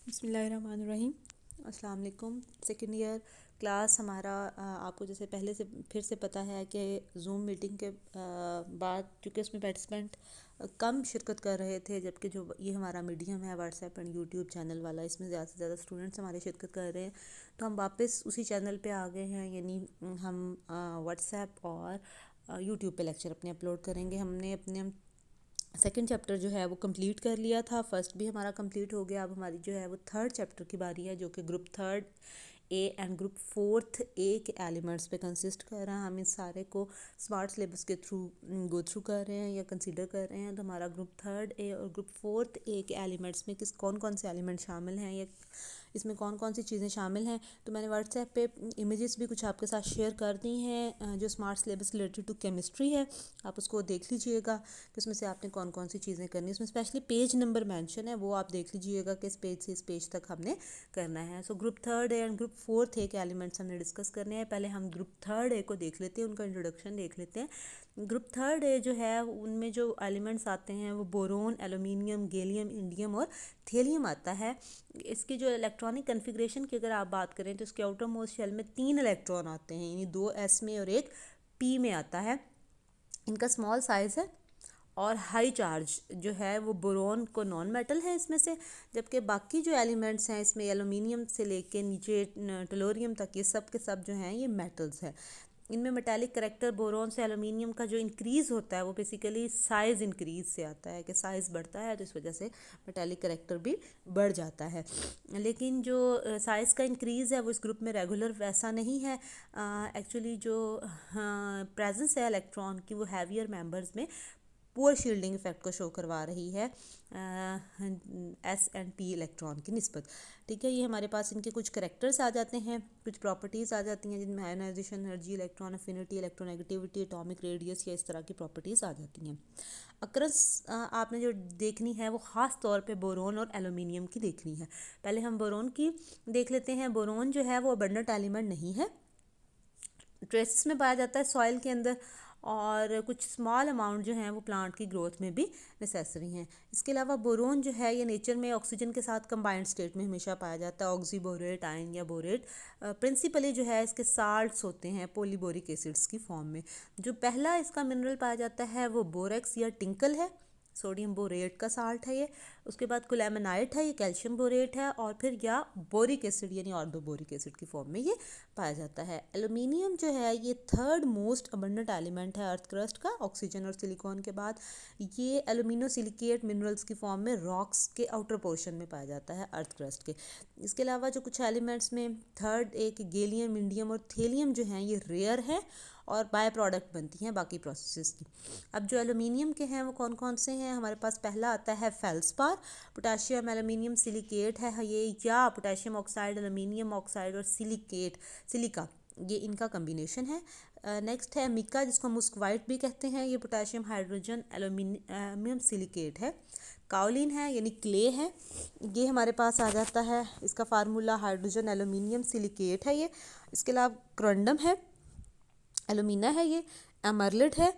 बिस्मिल्लाहिर्रहमानिर्रहीम। अस्सलाम वालेकुम। सेकेंड ईयर क्लास हमारा आपको जैसे पहले से फिर से पता है कि जूम मीटिंग के बाद चूँकि उसमें पार्टिसिपेंट कम शिरकत कर रहे थे, जबकि जो ये हमारा मीडियम है व्हाट्सएप एंड यूट्यूब चैनल वाला, इसमें ज़्यादा से ज़्यादा स्टूडेंट्स हमारे शिरकत कर रहे हैं। तो हम वापस उसी चैनल पे आ गए हैं, यानी हम व्हाट्सएप और यूट्यूब पे लेक्चर अपने अपलोड करेंगे। हमने अपने सेकंड चैप्टर जो है वो कंप्लीट कर लिया था, फर्स्ट भी हमारा कंप्लीट हो गया। अब हमारी जो है वो थर्ड चैप्टर की बारी है, जो कि group third A and group fourth A के एलिमेंट्स पे कंसिस्ट कर रहा है। हम इस सारे को स्मार्ट सिलेबस के थ्रू गो थ्रू कर रहे हैं या कंसीडर कर रहे हैं। तो हमारा ग्रुप थर्ड ए और ग्रुप फोर्थ ए के एलिमेंट्स में कौन कौन से एलिमेंट शामिल हैं या इसमें कौन कौन सी चीज़ें शामिल हैं, तो मैंने व्हाट्सएप पे इमेजेस भी कुछ आपके साथ शेयर कर दी हैं जो smart syllabus related to chemistry है। आप उसको देख लीजिएगा कि उसमें से आपने कौन कौन सी चीज़ें करनी है। उसमें स्पेशली पेज नंबर मेंशन है, वो आप देख लीजिएगा कि इस पेज से इस पेज तक हमने करना है। So group third A and group fourth A के एलिमेंट्स हमने डिस्कस करने हैं। पहले हम ग्रुप थर्ड ए को देख लेते हैं, उनका इंट्रोडक्शन देख लेते हैं। ग्रुप थर्ड ए जो है उनमें जो एलिमेंट्स आते हैं वो बोरोन, एलुमिनियम, गैलियम, इंडियम और थेलियम आता है। इसकी जो इलेक्ट्रॉनिक कन्फिग्रेशन की अगर आप बात करें तो इसके आउटर मोस्ट शेल में 3 इलेक्ट्रॉन आते हैं, यानी 2 एस में और एक पी में आता है। इनका स्मॉल साइज़ है और हाई चार्ज जो है वो बोरोन को नॉन मेटल है इसमें से, जबकि बाकी जो एलिमेंट्स हैं इसमें एलुमिनियम से लेके नीचे टेलोरियम तक ये सब के सब जो हैं ये मेटल्स हैं। इनमें मेटालिक करेक्टर बोरोन से एलुमिनियम का जो इंक्रीज़ होता है वो बेसिकली साइज़ इंक्रीज़ से आता है कि साइज़ बढ़ता है, तो इस वजह से मेटालिक करेक्टर भी बढ़ जाता है। लेकिन जो साइज़ का इंक्रीज़ है वो इस ग्रुप में रेगुलर वैसा नहीं है। एक्चुअली जो प्रेजेंस है इलेक्ट्रॉन की वो हैवियर मेंबर्स में पुअर शील्डिंग इफेक्ट को शो करवा रही है एस एंड पी इलेक्ट्रॉन की निस्बत। ठीक है, ये हमारे पास इनके कुछ करेक्टर्स आ जाते हैं, कुछ प्रॉपर्टीज़ आ जाती हैं जिनमें ionisation energy, electron affinity, electronegativity, atomic radius या इस तरह की प्रॉपर्टीज़ आ जाती हैं। अक्रस आपने जो देखनी है वो ख़ास तौर पे बोरोन और एलुमिनियम की देखनी है। पहले हम बोरोन की देख लेते हैं। बोरोन जो है वो अबंडेंट एलिमेंट नहीं है, ट्रेसेस में पाया जाता है सॉइल के अंदर, और कुछ स्मॉल अमाउंट जो हैं वो प्लांट की ग्रोथ में भी नेसेसरी हैं। इसके अलावा बोरोन जो है ये नेचर में ऑक्सीजन के साथ कंबाइंड स्टेट में हमेशा पाया जाता है, ऑक्सीबोरेट आयन या बोरेट। प्रिंसिपली जो है इसके साल्ट्स होते हैं पॉलीबोरिक एसिड्स की फॉर्म में। जो पहला इसका मिनरल पाया जाता है वो बोरेक्स या टिंकल है, सोडियम बोरेट का साल्ट है ये। उसके बाद कुलैमेनाइट है, ये कैल्शियम बोरेट है, और फिर या बोरिक एसिड यानी ऑर्थोबोरिक एसिड की फॉर्म में ये पाया जाता है। एल्यूमिनियम जो है ये थर्ड मोस्ट अबंडेंट एलिमेंट है अर्थ क्रस्ट का, ऑक्सीजन और सिलिकॉन के बाद। ये एल्यूमिनो सिलिकेट मिनरल्स की फॉर्म में रॉक्स के आउटर पोर्शन में पाया जाता है अर्थ क्रस्ट के। इसके अलावा जो कुछ एलिमेंट्स में थर्ड एक गैलियम, इंडियम और थेलियम जो हैं ये रेयर है और बाय प्रोडक्ट बनती हैं बाकी प्रोसेसेस की। अब जो एल्यूमिनियम के हैं वो कौन कौन से हैं, हमारे पास पहला आता है फेल्सपार, पोटाशियम एल्यूमिनियम सिलिकेट है ये, या पोटाशियम ऑक्साइड एल्यूमिनियम ऑक्साइड और सिलिका, ये इनका कम्बिनेशन है। नेक्स्ट है मिका, जिसको मुस्क वाइट भी कहते हैं, ये पोटाशियम हाइड्रोजन एल्यूमिनियम सिलिकेट है। काओलिन है यानी क्ले है, ये हमारे पास आ जाता है, इसका फार्मूला हाइड्रोजन एल्यूमिनियम सिलिकेट है ये। इसके अलावा क्रंडम है, एलुमिना है ये, एमरलिड है,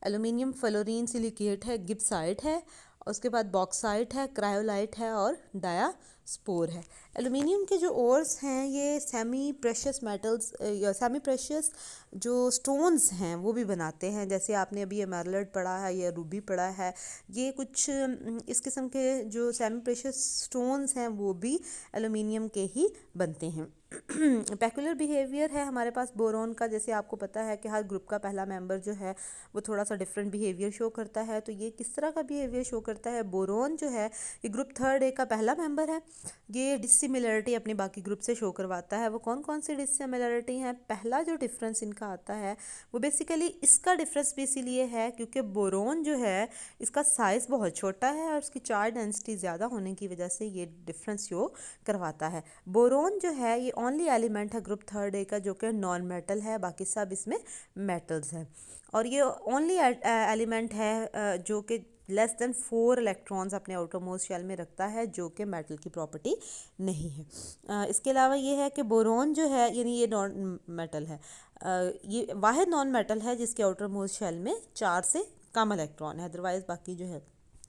एलुमिनियम फ्लोरीन सिलिकेट है, गिब्साइट है, उसके बाद बॉक्साइट है, क्रायोलाइट है और डायास्पोर है। एलुमिनियम के जो ओर्स हैं ये सेमी प्रेशियस मेटल्स या सेमी प्रेशियस जो स्टोन्स हैं वो भी बनाते हैं, जैसे आपने अभी एमरल्ड पढ़ा है या रूबी पढ़ा है। ये कुछ इस किस्म के जो सेमी प्रेशियस स्टोन्स हैं वो भी एलुमिनियम के ही बनते हैं। पेकुलर बिहेवियर है हमारे पास बोरोन का, जैसे आपको पता है कि हर ग्रुप का पहला मेंबर जो है वो थोड़ा सा डिफरेंट बिहेवियर शो करता है। तो ये किस तरह का बिहेवियर शो करता है, बोरोन जो है ये ग्रुप थर्ड ए का पहला मेंबर है। ये डिसिमिलरिटी अपनी बाकी ग्रुप से शो करवाता है। वो कौन कौन सी डिसिमिलरिटी हैं, पहला जो डिफरेंस इनका आता है वो बेसिकली इसका डिफरेंस भी इसीलिए है क्योंकि बोरोन जो है इसका साइज़ बहुत छोटा है और उसकी चार्ज डेंसिटी ज़्यादा होने की वजह से ये डिफरेंस शो करवाता है। बोरोन जो है ये ओनली एलिमेंट है ग्रुप थर्ड ए का जो कि नॉन मेटल है, बाकी सब इसमें मेटल्स हैं। और ये ओनली एलिमेंट है जो कि लेस देन 4 इलेक्ट्रॉन्स अपने आउटरमोस्ट शेल में रखता है, जो कि मेटल की प्रॉपर्टी नहीं है। इसके अलावा ये है कि बोरोन जो है यानी ये नॉन मेटल है, ये वाहिद नॉन मेटल है जिसके आउटरमोस्ट शेल में 4 से कम इलेक्ट्रॉन है, अदरवाइज बाकी जो है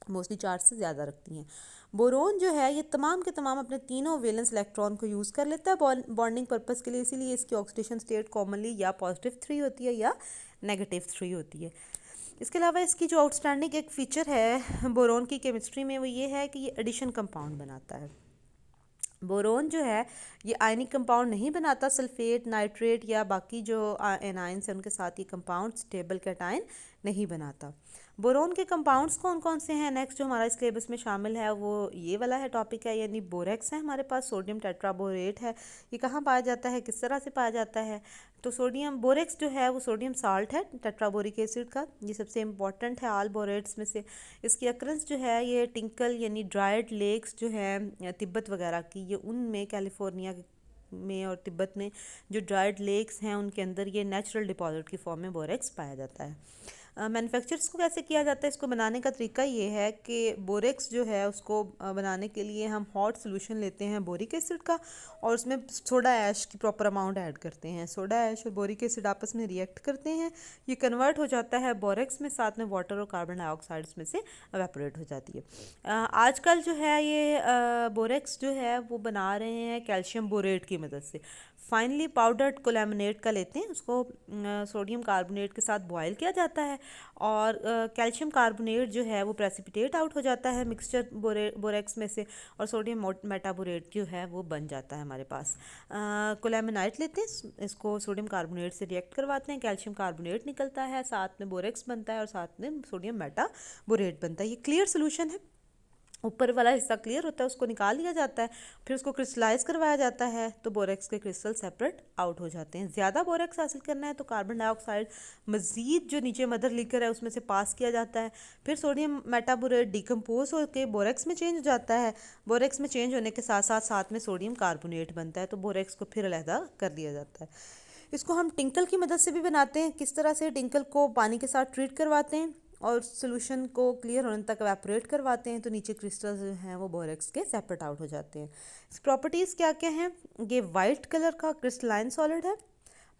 मोस्टली 4 से ज़्यादा रखती हैं। बोरोन जो है ये तमाम के तमाम अपने तीनों वैलेंस इलेक्ट्रॉन को यूज़ कर लेता है बॉन्डिंग पर्पस के लिए, इसीलिए इसकी ऑक्सीडेशन स्टेट कॉमनली या +3 होती है या -3 होती है। इसके अलावा इसकी जो आउटस्टैंडिंग एक फ़ीचर है बोरोन की केमिस्ट्री में वो ये है कि ये एडिशन कंपाउंड बनाता है। बोरोन जो है ये आयनिक कंपाउंड नहीं बनाता, सल्फेट, नाइट्रेट या बाकी जो एनाइंस हैं उनके साथ ये कंपाउंड स्टेबल कैटायन नहीं बनाता। बोरोन के कंपाउंड्स कौन कौन से हैं नेक्स्ट जो हमारा सिलेबस में शामिल है वो ये वाला है टॉपिक है, यानी बोरेक्स है हमारे पास, सोडियम टेट्राबोरेट है। ये कहाँ पाया जाता है, किस तरह से पाया जाता है? तो सोडियम बोरेक्स जो है वो सोडियम साल्ट है टेट्राबोरिक एसिड का, ये सबसे इम्पॉर्टेंट है ऑल बोरेट्स में से। इसकी अक्रंस जो है ये टिंकल यानी ड्राइड लेक्स जो है तिब्बत वगैरह की, ये उनमें कैलिफोर्निया में और तिब्बत में जो ड्राइड लेक्स हैं उनके अंदर ये नेचुरल डिपॉजिट की फॉर्म में बोरेक्स पाया जाता है। मैन्युफैक्चर्स को कैसे किया जाता है, इसको बनाने का तरीका ये है कि बोरेक्स जो है उसको बनाने के लिए हम हॉट सोल्यूशन लेते हैं बोरिक एसिड का और उसमें सोडा ऐश की प्रॉपर अमाउंट ऐड करते हैं। सोडा ऐश और बोरिक एसिड आपस में रिएक्ट करते हैं, ये कन्वर्ट हो जाता है बोरेक्स में, साथ में वाटर और कार्बन डाइऑक्साइड में से एवेपोरेट हो जाती है। आजकल जो है ये बोरेक्स जो है वो बना रहे हैं कैल्शियम बोरेट की मदद से। फाइनली पाउडर्ड कोलैमिनेट का लेते हैं, उसको सोडियम कार्बोनेट के साथ बॉयल किया जाता है और कैल्शियम कार्बोनेट जो है वो प्रेसिपिटेट आउट हो जाता है मिक्सचर बोरेक्स में से और सोडियम मेटाबोरेट जो है वो बन जाता है हमारे पास। कोलैमिनाइट लेते हैं, इसको सोडियम कार्बोनेट से रिएक्ट करवाते हैं, कैल्शियम कार्बोनेट निकलता है, साथ में बोरेक्स बनता है और साथ में सोडियम मेटाबोरेट बनता है। ये क्लियर सोल्यूशन है, ऊपर वाला हिस्सा क्लियर होता है, उसको निकाल लिया जाता है, फिर उसको क्रिस्टलाइज करवाया जाता है तो बोरेक्स के क्रिस्टल सेपरेट आउट हो जाते हैं। ज़्यादा बोरेक्स हासिल करना है तो कार्बन डाइऑक्साइड मज़ीद जो नीचे मदर लीकर है उसमें से पास किया जाता है, फिर सोडियम मेटाबोरेट डिकम्पोज होकर बोरेक्स में चेंज हो जाता है। बोरेक्स में चेंज होने के साथ साथ में सोडियम कार्बोनेट बनता है तो बोरेक्स को फिर अलहदा कर दिया जाता है। इसको हम टिंकल की मदद से भी बनाते हैं। किस तरह से, टिंकल को पानी के साथ ट्रीट करवाते हैं और सोल्यूशन को क्लियर होने तक एवेपोरेट करवाते हैं तो नीचे क्रिस्टल्स जो हैं वो बोरेक्स के सेपरेट आउट हो जाते हैं। इस प्रॉपर्टीज़ क्या क्या हैं, ये वाइट कलर का क्रिस्टलाइन सॉलिड है,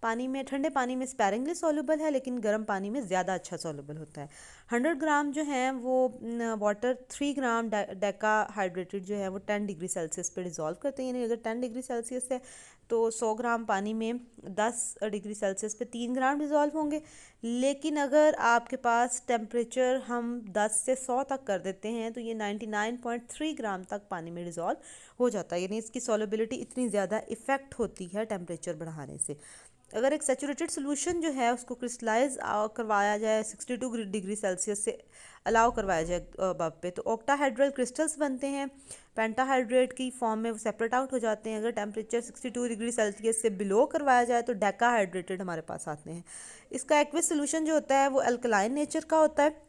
पानी में, ठंडे पानी में स्पैरिंगली सॉल्युबल है लेकिन गर्म पानी में ज़्यादा अच्छा सॉल्युबल होता है। 100 ग्राम जो है वो वाटर 3 ग्राम डेका हाइड्रेटेड जो है वो 10 डिग्री सेल्सियस पे डिज़ोल्व करते हैं, यानी अगर 10 डिग्री सेल्सियस है तो 100 ग्राम पानी में 10 डिग्री सेल्सियस पे 3 ग्राम डिज़ोल्व होंगे। लेकिन अगर आपके पास टेम्परेचर हम 10 से 100 तक कर देते हैं तो ये 99.3 ग्राम तक पानी में डिज़ोल्व हो जाता है, यानी इसकी सॉल्युबिलिटी इतनी ज़्यादा इफ़ेक्ट होती है टेम्परेचर बढ़ाने से। अगर एक सैचुरेटेड सोल्यूशन जो है उसको क्रिस्टलाइज करवाया जाए 62 डिग्री सेल्सियस से अलाउ करवाया जाए बब पे तो ऑक्टाहाइड्रल क्रिस्टल्स बनते हैं, पेंटाहाइड्रेट की फॉर्म में वो सेपरेट आउट हो जाते हैं। अगर टेम्परेचर 62 डिग्री सेल्सियस से बिलो करवाया जाए तो डेकाहाइड्रेटेड हमारे पास आते हैं। इसका एक्विस सोल्यूशन जो होता है वो अल्कलाइन नेचर का होता है।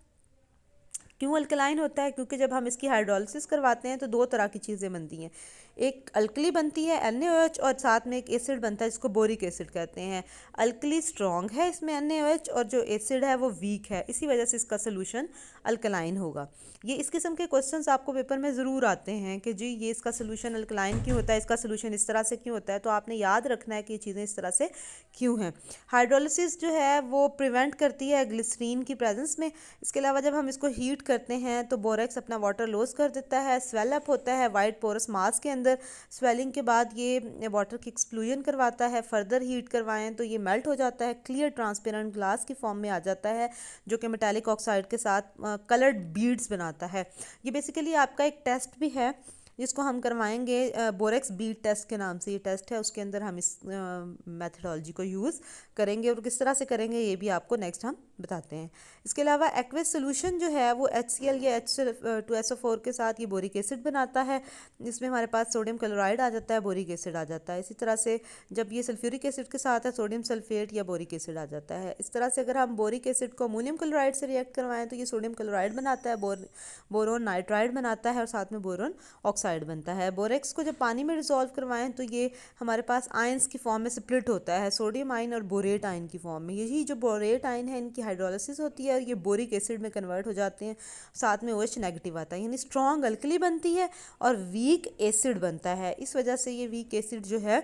क्यों अल्कलाइन होता है, क्योंकि जब हम इसकी हाइड्रोलिसिस करवाते हैं तो दो तरह की चीज़ें बनती हैं, एक अल्कली बनती है NaOH और साथ में एक एसिड बनता है जिसको बोरिक एसिड कहते हैं। अल्कली स्ट्रॉन्ग है इसमें NaOH और जो एसिड है वो वीक है, इसी वजह से इसका सोल्यूशन अल्कलाइन होगा। ये इस किस्म के क्वेश्चंस आपको पेपर में ज़रूर आते हैं कि जी ये इसका सोल्यूशन अल्कलाइन क्यों होता है, इसका सोल्यूशन इस तरह से क्यों होता है, तो आपने याद रखना है कि ये चीज़ें इस तरह से क्यों हैं। हाइड्रोलिसिस जो है वो प्रिवेंट करती है ग्लिसरीन की प्रेजेंस में। इसके अलावा जब हम इसको हीट करते हैं तो बोरेक्स अपना वाटर लॉस कर देता है, स्वेलअप होता है वाइट पोरस मास के अंदर। स्वेलिंग के बाद ये वाटर की एक्सप्लोजन करवाता है, फर्दर हीट करवाएं तो ये मेल्ट हो जाता है, क्लियर ट्रांसपेरेंट ग्लास की फॉर्म में आ जाता है जो कि मेटालिक ऑक्साइड के साथ कलर्ड बीड्स बनाता है। ये बेसिकली आपका एक टेस्ट भी है जिसको हम करवाएंगे बोरेक्स बीड टेस्ट के नाम से ये टेस्ट है, उसके अंदर हम इस मेथडोलॉजी को यूज़ करेंगे और किस तरह से करेंगे ये भी आपको नेक्स्ट हम बताते हैं। इसके अलावा एक्वेस सोल्यूशन जो है वो HCl या H2SO4 के साथ ये बोरिक एसिड बनाता है, जिसमें हमारे पास सोडियम क्लोराइड आ जाता है, बोरिक एसिड आ जाता है। इसी तरह से जब ये सल्फ्यूरिक एसिड के साथ है सोडियम सल्फेट या बोरिक एसिड आ जाता है। इस तरह से अगर हम बोरिक एसिड को अमोनियम क्लोराइड से रिएक्ट करवाएं तो ये सोडियम क्लोराइड बनाता है, बोरोन नाइट्राइड बनाता है और साथ में बोरोन ऑक्साइड बनता है। बोरेक्स को जब पानी में डिसॉल्व करवाएं तो ये हमारे पास आयंस की फॉर्म में स्प्लिट होता है, सोडियम आयन और बोरेट आयन की फॉर्म में। यही जो बोरेट आयन है इनकी हाइड्रोलिसिस होती है और ये बोरिक एसिड में कन्वर्ट हो जाते हैं, साथ में OH नेगेटिव आता है, यानी स्ट्रॉन्ग अल्कली बनती है और वीक एसिड बनता है। इस वजह से ये वीक एसिड जो है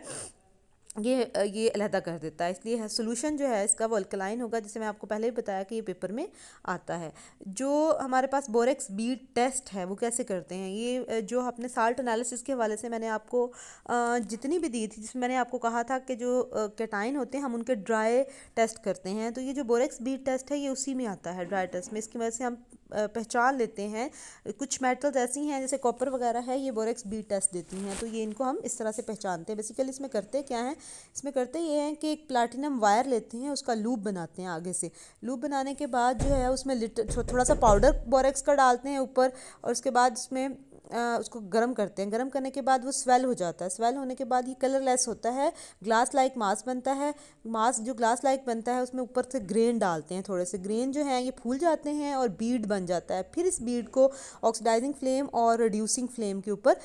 ये अलहदा कर देता है। इसलिए सोल्यूशन जो है इसका वो अल्कलाइन होगा, जिसे मैं आपको पहले ही बताया कि ये पेपर में आता है। जो हमारे पास बोरेक्स बीट टेस्ट है वो कैसे करते हैं, ये जो अपने साल्ट एनालिसिस के हवाले से मैंने आपको जितनी भी दी थी, जिसमें मैंने आपको कहा था कि जो कैटाइन होते हैं हम उनके ड्राई टेस्ट करते हैं, तो ये जो बोरेक्स बीट टेस्ट है ये उसी में आता है, ड्राई टेस्ट में। इसकी वजह से हम पहचान लेते हैं कुछ मेटल्स ऐसी हैं जैसे कॉपर वगैरह है, ये बोरेक्स बी टेस्ट देती हैं, तो ये इनको हम इस तरह से पहचानते हैं। बेसिकली इसमें करते क्या हैं, इसमें करते ये हैं कि एक प्लाटिनम वायर लेते हैं, उसका लूप बनाते हैं आगे से। लूप बनाने के बाद जो है उसमें थोड़ा सा पाउडर बोरेक्स का डालते हैं ऊपर, और उसके बाद उसमें उसको गर्म करते हैं। गर्म करने के बाद वो स्वेल हो जाता है। स्वेल होने के बाद ये कलरलेस होता है, ग्लास लाइक मास बनता है। मास जो ग्लास लाइक बनता है उसमें ऊपर से ग्रेन डालते हैं, थोड़े से ग्रेन जो हैं ये फूल जाते हैं और बीड बन जाता है। फिर इस बीड को ऑक्सीडाइजिंग फ्लेम और रिड्यूसिंग फ्लेम के ऊपर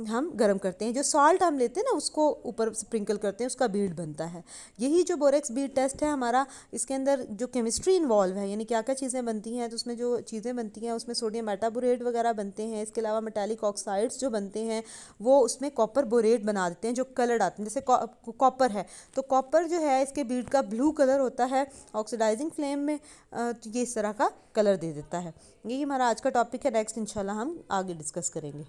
हम गर्म करते हैं। जो सॉल्ट हम लेते हैं ना उसको ऊपर स्प्रिंकल करते हैं, उसका बीड बनता है। यही जो बोरेक्स बीड टेस्ट है हमारा, इसके अंदर जो केमिस्ट्री इन्वॉल्व है, यानी क्या क्या चीज़ें बनती हैं, तो उसमें जो चीज़ें बनती हैं उसमें सोडियम मेटाबोरेट वगैरह बनते हैं। इसके अलावा मेटालिक ऑक्साइड्स जो बनते हैं वो उसमें कॉपर बोरेट बना देते हैं, जो कलर आते हैं। जैसे कॉपर है तो कॉपर जो है इसके बीड का ब्लू कलर होता है ऑक्सीडाइजिंग फ्लेम में, तो ये इस तरह का कलर दे देता है। यही हमारा आज का टॉपिक है। नेक्स्ट इंशाल्लाह हम आगे डिस्कस करेंगे।